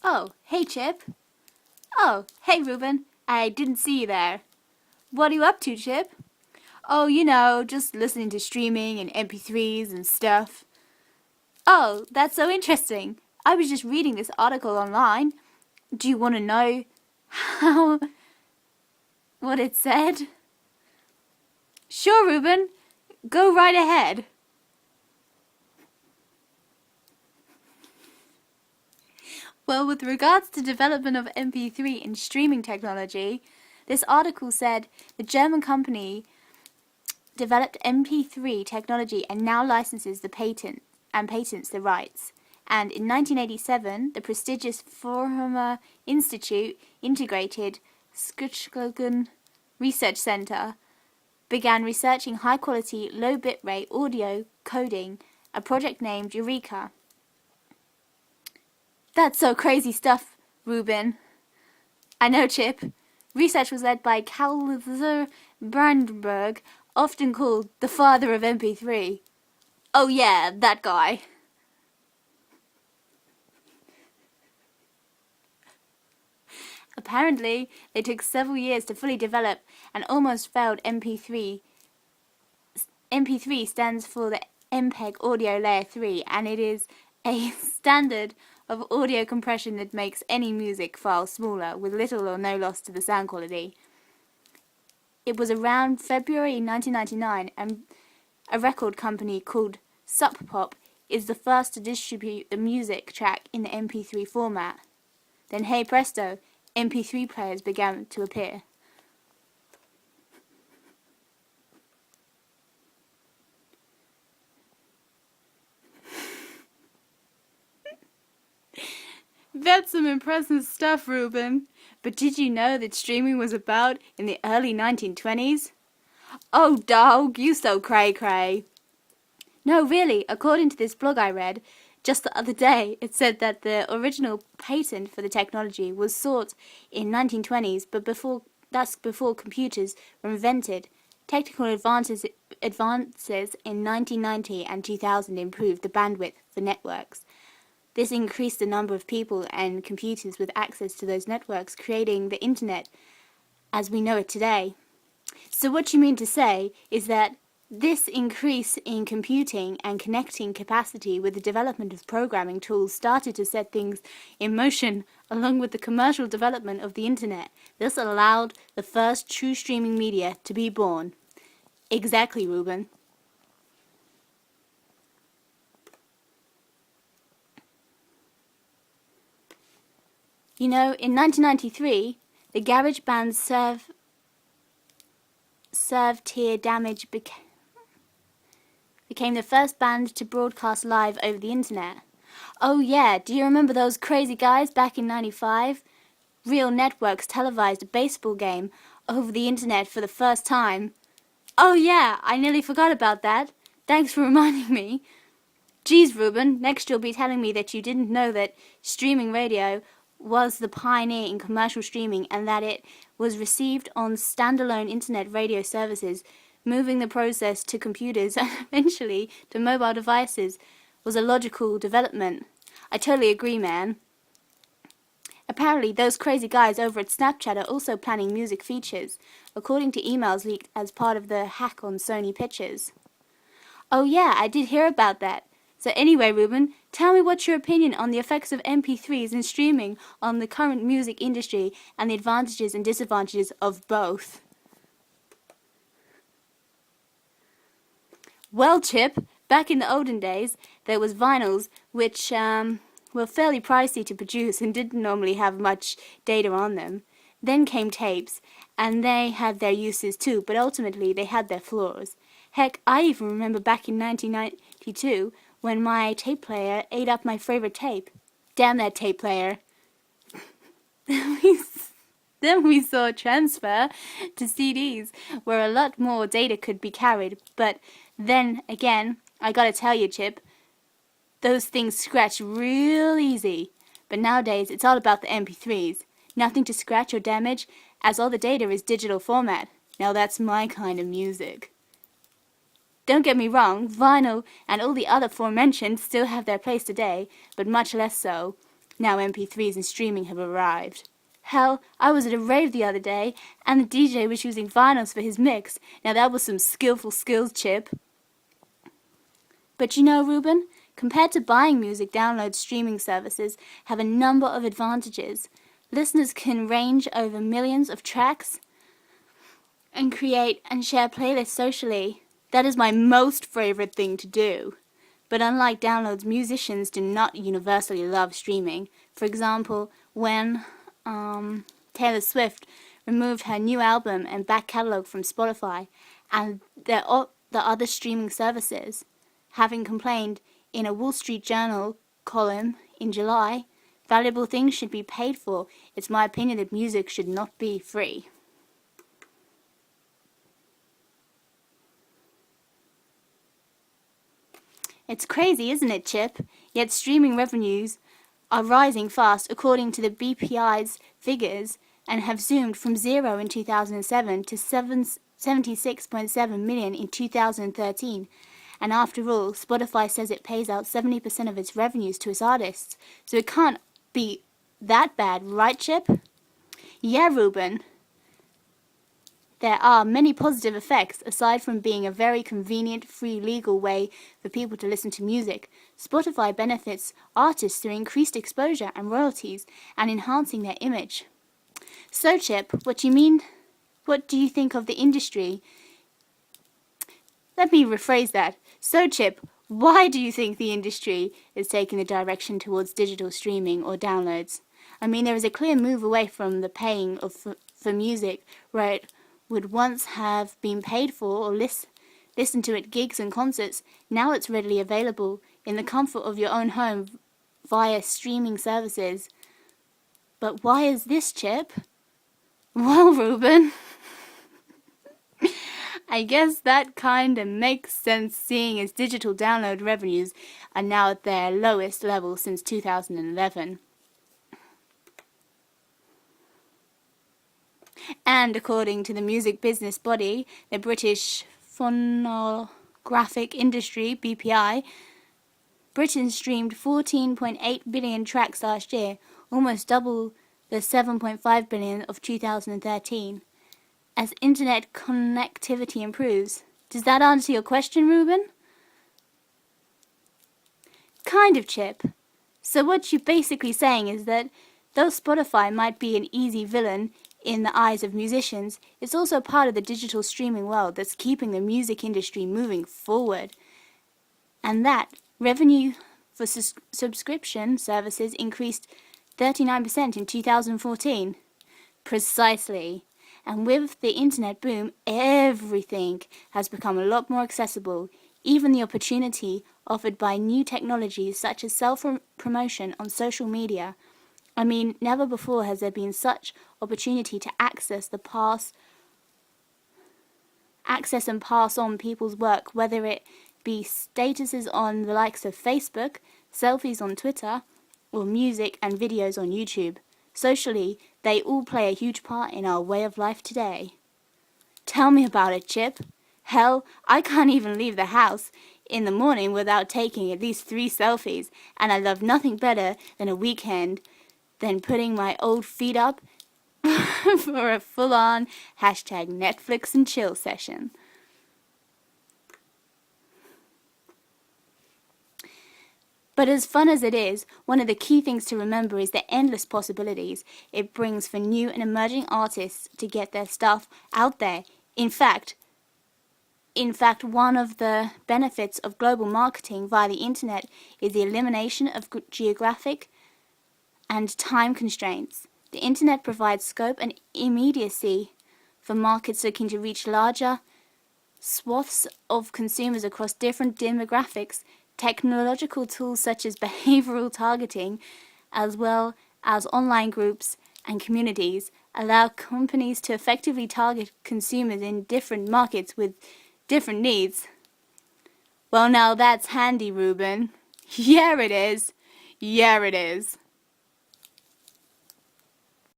Oh, hey Chip. Oh, hey Ruben. I didn't see you there. What are you up to, Chip? Oh, just listening to streaming and MP3s and stuff. Oh, that's so interesting. I was just reading this article online. Do you want to know what it said? Sure, Ruben. Go right ahead. Well, with regards to development of MP3 and streaming technology, this article said the German company developed MP3 technology and now licenses the patents the rights. And in 1987, the prestigious Fraunhofer Institute Integrated Circuitry Research Center began researching high-quality, low-bitrate audio coding, a project named Eureka. That's so crazy stuff, Ruben. I know, Chip. Research was led by Kaiser Brandenburg, often called the father of MP3. Oh yeah, that guy. Apparently, it took several years to fully develop an almost failed MP3. MP3 stands for the MPEG Audio Layer 3, and it is a standard of audio compression that makes any music file smaller with little or no loss to the sound quality. It was around February 1999, and a record company called Sub Pop is the first to distribute the music track in the MP3 format. Then hey presto, MP3 players began to appear. That's some impressive stuff, Ruben. But did you know that streaming was about in the early 1920s? Oh, dog, you so cray-cray. No, really, according to this blog I read just the other day, it said that the original patent for the technology was sought in 1920s, but that's before computers were invented. Technical advances in 1990 and 2000 improved the bandwidth for networks. This increased the number of people and computers with access to those networks, creating the internet as we know it today. So what you mean to say is that this increase in computing and connecting capacity with the development of programming tools started to set things in motion along with the commercial development of the internet. This allowed the first true streaming media to be born. Exactly, Ruben. You know, in 1993, the garage band Serve Tear Damage became the first band to broadcast live over the internet. Oh yeah, do you remember those crazy guys back in '95? Real Networks televised a baseball game over the internet for the first time. Oh yeah, I nearly forgot about that. Thanks for reminding me. Geez, Ruben, next you'll be telling me that you didn't know that streaming radio was the pioneer in commercial streaming and that it was received on standalone internet radio services. Moving the process to computers and eventually to mobile devices was a logical development. I totally agree, man. Apparently, those crazy guys over at Snapchat are also planning music features, according to emails leaked as part of the hack on Sony Pictures. Oh yeah, I did hear about that. So anyway, Ruben, tell me what's your opinion on the effects of MP3s and streaming on the current music industry and the advantages and disadvantages of both. Well, Chip, back in the olden days, there was vinyls, which were fairly pricey to produce and didn't normally have much data on them. Then came tapes, and they had their uses too, but ultimately they had their flaws. Heck, I even remember back in 1992 when my tape player ate up my favorite tape. Damn that tape player. Then we saw transfer to CDs, where a lot more data could be carried, but then again, I gotta tell you, Chip, those things scratch real easy. But nowadays, it's all about the MP3s. Nothing to scratch or damage, as all the data is digital format. Now that's my kind of music. Don't get me wrong, vinyl and all the other aforementioned still have their place today, but much less so. Now MP3s and streaming have arrived. Hell, I was at a rave the other day, and the DJ was using vinyls for his mix. Now that was some skillful skills, Chip. But you know, Ruben, compared to buying music, download streaming services have a number of advantages. Listeners can range over millions of tracks and create and share playlists socially. That is my most favorite thing to do. But unlike downloads, musicians do not universally love streaming. For example, when Taylor Swift removed her new album and back catalogue from Spotify and the other streaming services, having complained in a Wall Street Journal column in July, valuable things should be paid for. It's my opinion that music should not be free. It's crazy, isn't it, Chip? Yet streaming revenues are rising fast according to the BPI's figures and have zoomed from zero in 2007 to 76.7 million in 2013. And after all, Spotify says it pays out 70% of its revenues to its artists, so it can't be that bad, right, Chip? Yeah, Ruben. There are many positive effects aside from being a very convenient, free, legal way for people to listen to music. Spotify benefits artists through increased exposure and royalties and enhancing their image. So, Chip, what do you think of the industry? Let me rephrase that. So, Chip, why do you think the industry is taking the direction towards digital streaming or downloads? I mean, there is a clear move away from the paying for music, where it would once have been paid for or listen to at gigs and concerts. Now it's readily available in the comfort of your own home via streaming services. But why is this, Chip? Well, Ruben, I guess that kinda makes sense, seeing as digital download revenues are now at their lowest level since 2011. And according to the music business body, the British Phonographic Industry, BPI, Britain streamed 14.8 billion tracks last year, almost double the 7.5 billion of 2013. As internet connectivity improves. Does that answer your question, Ruben? Kind of, Chip. So what you're basically saying is that though Spotify might be an easy villain in the eyes of musicians, it's also part of the digital streaming world that's keeping the music industry moving forward. And that revenue for subscription services increased 39% in 2014. Precisely. And with the internet boom, everything has become a lot more accessible. Even the opportunity offered by new technologies such as self-promotion on social media. I mean, never before has there been such opportunity to access and pass on people's work, whether it be statuses on the likes of Facebook, selfies on Twitter, or music and videos on YouTube. Socially, they all play a huge part in our way of life today. Tell me about it, Chip. Hell, I can't even leave the house in the morning without taking at least 3 selfies, and I love nothing better than a weekend than putting my old feet up for a full-on #Netflix and chill session. But as fun as it is, one of the key things to remember is the endless possibilities it brings for new and emerging artists to get their stuff out there. In fact, one of the benefits of global marketing via the internet is the elimination of geographic and time constraints. The internet provides scope and immediacy for markets looking to reach larger swaths of consumers across different demographics. Technological tools such as behavioral targeting, as well as online groups and communities, allow companies to effectively target consumers in different markets with different needs. Well, now that's handy, Ruben. Yeah, it is. Yeah, it is.